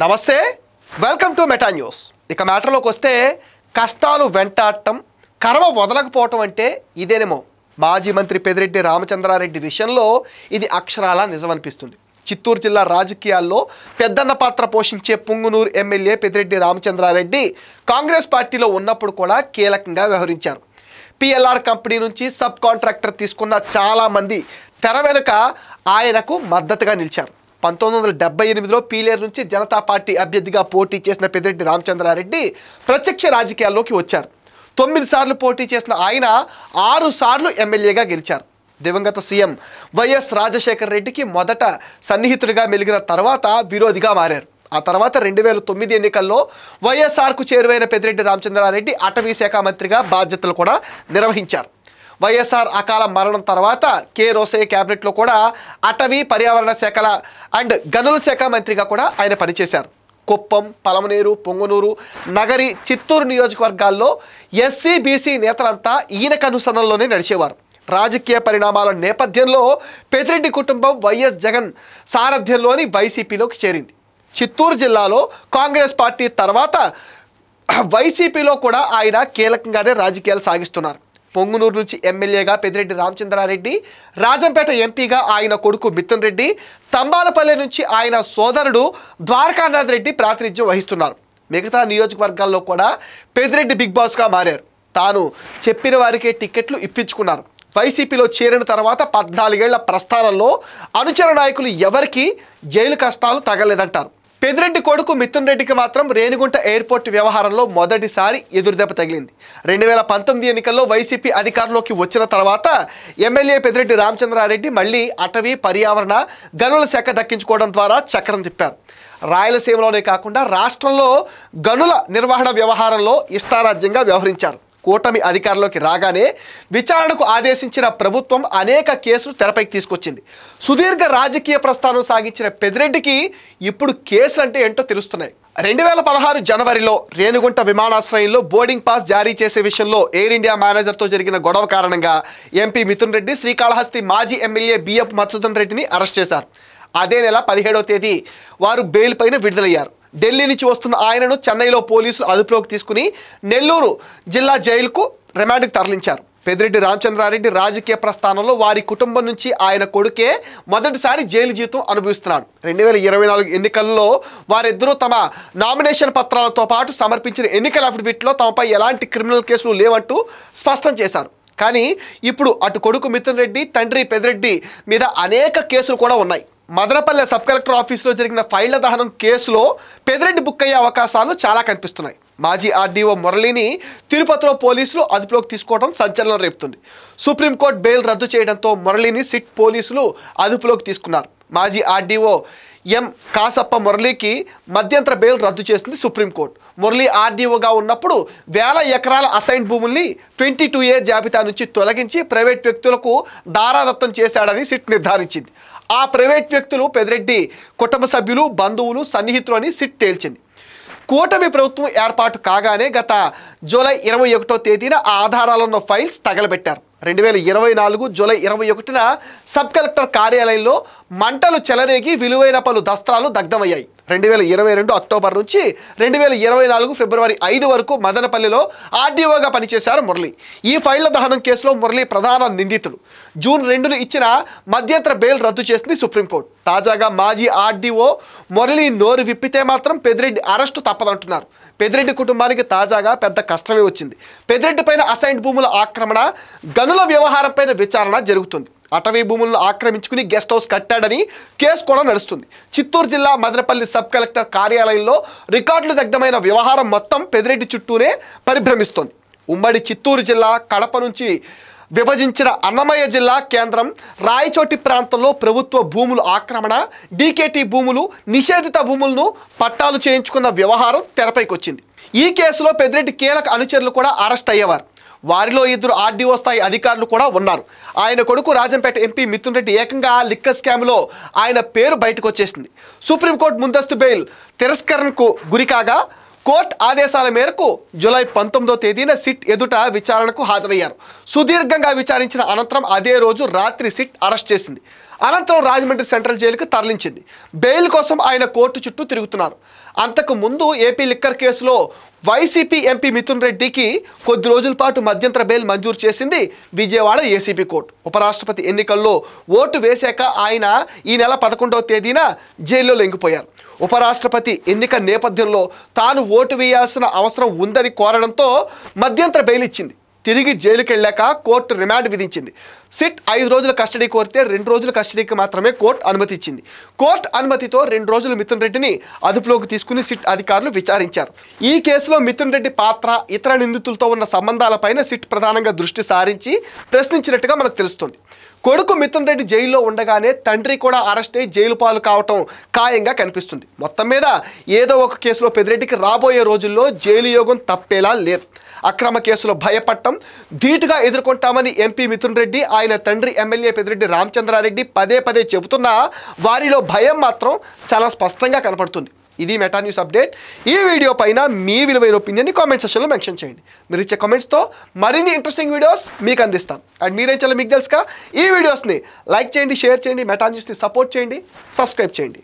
నమస్తే, welcome to meta news. ఇక మ్యాటర్లోకి వస్తే కష్టాలు వెంటాడటం, కర్మ వదలకపోవటం అంటే ఇదేనేమో. మాజీ మంత్రి పెద్దిరెడ్డి రామచంద్రారెడ్డి విషయంలో ఇది అక్షరాల నిజమనిపిస్తుంది. చిత్తూరు జిల్లా రాజకీయాల్లో పెద్దన్న పాత్ర పోషించే పుంగునూరు ఎమ్మెల్యే పెద్దిరెడ్డి రామచంద్రారెడ్డి కాంగ్రెస్ పార్టీలో ఉన్నప్పుడు కూడా కీలకంగా వ్యవహరించారు. పిఎల్ఆర్ కంపెనీ నుంచి సబ్ కాంట్రాక్టర్ తీసుకున్న చాలామంది తెర వెనుక ఆయనకు మద్దతుగా నిలిచారు. 1978లో పీలేరు నుంచి జనతా పార్టీ అభ్యర్థిగా పోటీ చేసిన పెద్దిరెడ్డి రామచంద్రారెడ్డి ప్రత్యక్ష రాజకీయాల్లోకి వచ్చారు. 9 సార్లు పోటీ చేసిన ఆయన 6 సార్లు ఎమ్మెల్యేగా గెలిచారు. దివంగత సీఎం వైఎస్ రాజశేఖర రెడ్డికి మొదట సన్నిహితుడిగా మెలిగిన తర్వాత విరోధిగా మారారు. ఆ తర్వాత 2009 ఎన్నికల్లో వైఎస్ఆర్కు చేరువైన పెద్దిరెడ్డి రామచంద్రారెడ్డి అటవీ శాఖ మంత్రిగా బాధ్యతలు కూడా నిర్వహించారు. వైఎస్ఆర్ అకాల మరణం తర్వాత కె రోసయ్య క్యాబినెట్లో కూడా అటవీ పర్యావరణ శాఖల అండ్ గనుల శాఖ మంత్రిగా కూడా ఆయన పనిచేశారు. కుప్పం, పలమనేరు, పొంగనూరు, నగరి, చిత్తూరు నియోజకవర్గాల్లో ఎస్సీ బీసీ నేతలంతా ఈయన కనుసరణలోనే నడిచేవారు. రాజకీయ పరిణామాల నేపథ్యంలో పెద్దిరెడ్డి కుటుంబం వైఎస్ జగన్ సారథ్యంలోని వైసీపీలోకి చేరింది. చిత్తూరు జిల్లాలో కాంగ్రెస్ పార్టీ తర్వాత వైసీపీలో కూడా ఆయన కీలకంగానే రాజకీయాలు సాగిస్తున్నారు. పొంగునూరు నుంచి ఎమ్మెల్యేగా పెద్దిరెడ్డి రామచంద్రారెడ్డి, రాజంపేట ఎంపీగా ఆయన కొడుకు మిథున్ రెడ్డి, తంబాలపల్లి నుంచి ఆయన సోదరుడు ద్వారకానాథ్ రెడ్డి ప్రాతినిధ్యం వహిస్తున్నారు. మిగతా నియోజకవర్గాల్లో కూడా పెద్దిరెడ్డి బిగ్ బాస్గా మారారు. తాను చెప్పిన వారికే టికెట్లు ఇప్పించుకున్నారు. వైసీపీలో చేరిన తర్వాత 14 ఏళ్ల ప్రస్థానంలో అనుచర నాయకులు ఎవరికీ జైలు కష్టాలు తగలేదంటారు. పెద్దిరెడ్డి కొడుకు మిథున్ రెడ్డికి మాత్రం రేణిగుంట ఎయిర్పోర్ట్ వ్యవహారంలో మొదటిసారి ఎదురుదెబ్బ తగిలింది. 2019 ఎన్నికల్లో వైసీపీ అధికారంలోకి వచ్చిన తర్వాత ఎమ్మెల్యే పెద్దిరెడ్డి రామచంద్రారెడ్డి మళ్ళీ అటవీ పర్యావరణ గనుల శాఖ దక్కించుకోవడం ద్వారా చక్రం తిప్పారు. రాయలసీమలోనే కాకుండా రాష్ట్రంలో గనుల నిర్వహణ వ్యవహారంలో ఇష్టారాజ్యంగా వ్యవహరించారు. కూటమి అధికారంలోకి రాగానే విచారణకు ఆదేశించిన ప్రభుత్వం అనేక కేసులు తెరపైకి తీసుకొచ్చింది. సుదీర్ఘ రాజకీయ ప్రస్థానం సాగించిన పెద్దిరెడ్డికి ఇప్పుడు కేసులు అంటే ఏంటో తెలుస్తున్నాయి. 2016 జనవరిలో రేణిగుంట విమానాశ్రయంలో బోర్డింగ్ పాస్ జారీ చేసే విషయంలో ఎయిర్ ఇండియా మేనేజర్తో జరిగిన గొడవ కారణంగా ఎంపీ మిథున్ రెడ్డి, శ్రీకాళహస్తి మాజీ ఎమ్మెల్యే బిఎఫ్ మధుసూదన్ రెడ్డిని అరెస్ట్ చేశారు. అదే నెల 17వ తేదీ వారు బెయిల్ పైన విడుదలయ్యారు. ఢిల్లీ నుంచి వస్తున్న ఆయనను చెన్నైలో పోలీసులు అదుపులోకి తీసుకుని నెల్లూరు జిల్లా జైలుకు రిమాండ్కి తరలించారు. పెద్దిరెడ్డి రామచంద్రారెడ్డి రాజకీయ ప్రస్థానంలో వారి కుటుంబం నుంచి ఆయన కొడుకే మొదటిసారి జైలు జీవితం అనుభవిస్తున్నాడు. 2024 ఎన్నికల్లో వారిద్దరూ తమ నామినేషన్ పత్రాలతో పాటు సమర్పించిన ఎన్నికల అఫిడవిట్లో తమపై ఎలాంటి క్రిమినల్ కేసులు లేవంటూ స్పష్టం చేశారు. కానీ ఇప్పుడు అటు కొడుకు మిథున్ రెడ్డి, తండ్రి పెద్దిరెడ్డి మీద అనేక కేసులు కూడా ఉన్నాయి. మదనపల్లె సబ్ కలెక్టర్ ఆఫీసులో జరిగిన ఫైళ్ల దహనం కేసులో పెద్దిరెడ్డి బుక్ అయ్యే అవకాశాలు చాలా కనిపిస్తున్నాయి. మాజీ ఆర్డీఓ మురళిని తిరుపతిలో పోలీసులు అదుపులోకి తీసుకోవడం సంచలనం రేపుతుంది. సుప్రీంకోర్టు బెయిల్ రద్దు చేయడంతో మురళిని సిట్ పోలీసులు అదుపులోకి తీసుకున్నారు. మాజీ ఆర్డీఓ ఎం కాసప్ప మురళికి మధ్యంతర బెయిల్ రద్దు చేసింది సుప్రీంకోర్టు. మురళి ఆర్డీఓగా ఉన్నప్పుడు వేల ఎకరాల అసైన్ భూముల్ని 22A జాబితా నుంచి తొలగించి ప్రైవేట్ వ్యక్తులకు దారాదత్తం చేశాడని సిట్ నిర్ధారించింది. ఆ ప్రైవేట్ వ్యక్తులు పెద్దిరెడ్డి కుటుంబ సభ్యులు, బంధువులు, సన్నిహితులు అని సిట్ తేల్చింది. కూటమి ప్రభుత్వం ఏర్పాటు కాగానే గత జూలై 21వ తేదీన ఆ ఆధారాలున్న ఫైల్స్ తగలబెట్టారు. 2024 జూలై 21న సబ్ కలెక్టర్ కార్యాలయంలో మంటలు చెలరేగి విలువైన పలు దస్త్రాలు దగ్ధమయ్యాయి. 2022 అక్టోబర్ నుంచి 2024 ఫిబ్రవరి 5 వరకు మదనపల్లిలో ఆర్డీఓగా పనిచేశారు మురళి. ఈ ఫైళ్ల దహనం కేసులో మురళి ప్రధాన నిందితుడు. జూన్ 2న ఇచ్చిన మధ్యంతర బెయిల్ రద్దు చేసింది సుప్రీంకోర్టు. తాజాగా మాజీ ఆర్డీఓ మురళి నోరు విప్పితే మాత్రం పెద్దిరెడ్డి అరెస్టు తప్పదంటున్నారు. పెద్దిరెడ్డి కుటుంబానికి తాజాగా పెద్ద కష్టమే వచ్చింది. పెద్దిరెడ్డి పైన అసైన్డ్ భూముల ఆక్రమణ, గనుల వ్యవహారం పైన విచారణ జరుగుతుంది. అటవీ భూములను ఆక్రమించుకుని గెస్ట్ హౌస్ కట్టాడని కేసు కూడా నడుస్తుంది. చిత్తూరు జిల్లా మదనపల్లి సబ్ కలెక్టర్ కార్యాలయంలో రికార్డులు దగ్ధమైన వ్యవహారం మొత్తం పెద్దిరెడ్డి చుట్టూనే పరిభ్రమిస్తోంది. ఉమ్మడి చిత్తూరు జిల్లా కడప నుంచి విభజించిన అన్నమయ్య జిల్లా కేంద్రం రాయచోటి ప్రాంతంలో ప్రభుత్వ భూములు ఆక్రమణ, డీకేటీ భూములు, నిషేధిత భూములను పట్టాలు చేయించుకున్న వ్యవహారం తెరపైకి వచ్చింది. ఈ కేసులో పెద్దిరెడ్డి కీలక అనుచరులు కూడా అరెస్ట్ అయ్యేవారు. వారిలో 2 ఆర్డీఓ స్థాయి అధికారులు కూడా ఉన్నారు. ఆయన కొడుకు రాజంపేట ఎంపీ మిథున్ రెడ్డి ఏకంగా లిక్కర్ స్కామ్లో ఆయన పేరు బయటకు వచ్చేసింది. సుప్రీంకోర్టు ముందస్తు బెయిల్ తిరస్కరణకు గురికాగా కోర్టు ఆదేశాల మేరకు జూలై 19వ తేదీన సిట్ ఎదుట విచారణకు హాజరయ్యారు. సుదీర్ఘంగా విచారించిన అనంతరం అదే రోజు రాత్రి సిట్ అరెస్ట్ చేసింది. అనంతరం రాజమండ్రి సెంట్రల్ జైలుకు తరలించింది. బెయిల్ కోసం ఆయన కోర్టు చుట్టూ తిరుగుతున్నారు. అంతకు ముందు ఏపీ లిక్కర్ కేసులో వైసీపీ ఎంపీ మిథున్ రెడ్డికి కొద్ది రోజుల పాటు మధ్యంతర బెయిల్ మంజూరు చేసింది విజయవాడ ఏసీబీ కోర్టు. ఉపరాష్ట్రపతి ఎన్నికల్లో ఓటు వేశాక ఆయన ఈ నెల 11వ తేదీన జైల్లో లొంగిపోయారు. ఉపరాష్ట్రపతి ఎన్నిక నేపథ్యంలో తాను ఓటు వేయాల్సిన అవసరం ఉందని కోరడంతో మధ్యంతర బెయిల్ ఇచ్చింది. తిరిగి జైలుకి వెళ్ళాక కోర్టు రిమాండ్ విధించింది. సిట్ 5 రోజుల కస్టడీ కోరితే 2 రోజుల కస్టడీకి మాత్రమే కోర్టు అనుమతి ఇచ్చింది. కోర్టు అనుమతితో 2 రోజులు మిథున్ రెడ్డిని అదుపులోకి తీసుకుని సిట్ అధికారులు విచారించారు. ఈ కేసులో మిథున్ రెడ్డి పాత్ర, ఇతర నిందితులతో ఉన్న సంబంధాలపైన సిట్ ప్రధానంగా దృష్టి సారించి ప్రశ్నించినట్టుగా మనకు తెలుస్తుంది. కొడుకు మిథున్ రెడ్డి జైల్లో ఉండగానే తండ్రి కూడా అరెస్ట్ అయి జైలు పాలు కావటం ఖాయంగా కనిపిస్తుంది. మొత్తం మీద ఏదో ఒక కేసులో పెద్దిరెడ్డికి రాబోయే రోజుల్లో జైలు యోగం తప్పేలా లేదు. అక్రమ కేసులో భయపడటం, ధీటుగా ఎదుర్కొంటామని ఎంపీ మిథున్ రెడ్డి, ఆయన తండ్రి ఎమ్మెల్యే పెద్దిరెడ్డి రామచంద్రారెడ్డి పదే పదే చెబుతున్నా వారిలో భయం మాత్రం చాలా స్పష్టంగా కనపడుతుంది. ఇది మెటా న్యూస్ అప్డేట్. ఈ వీడియో పైన మీ విలువైన ఒపీనియన్ని కామెంట్ సెక్షన్లో మెన్షన్ చేయండి. మీరు ఇచ్చే కామెంట్స్తో మరిన్ని ఇంట్రెస్టింగ్ వీడియోస్ మీకు అందిస్తాను. అండ్ మీరేం చేయాలో మీకు తెలుసుగా, ఈ వీడియోస్ని లైక్ చేయండి, షేర్ చేయండి, మెటా న్యూస్ని సపోర్ట్ చేయండి, సబ్స్క్రైబ్ చేయండి.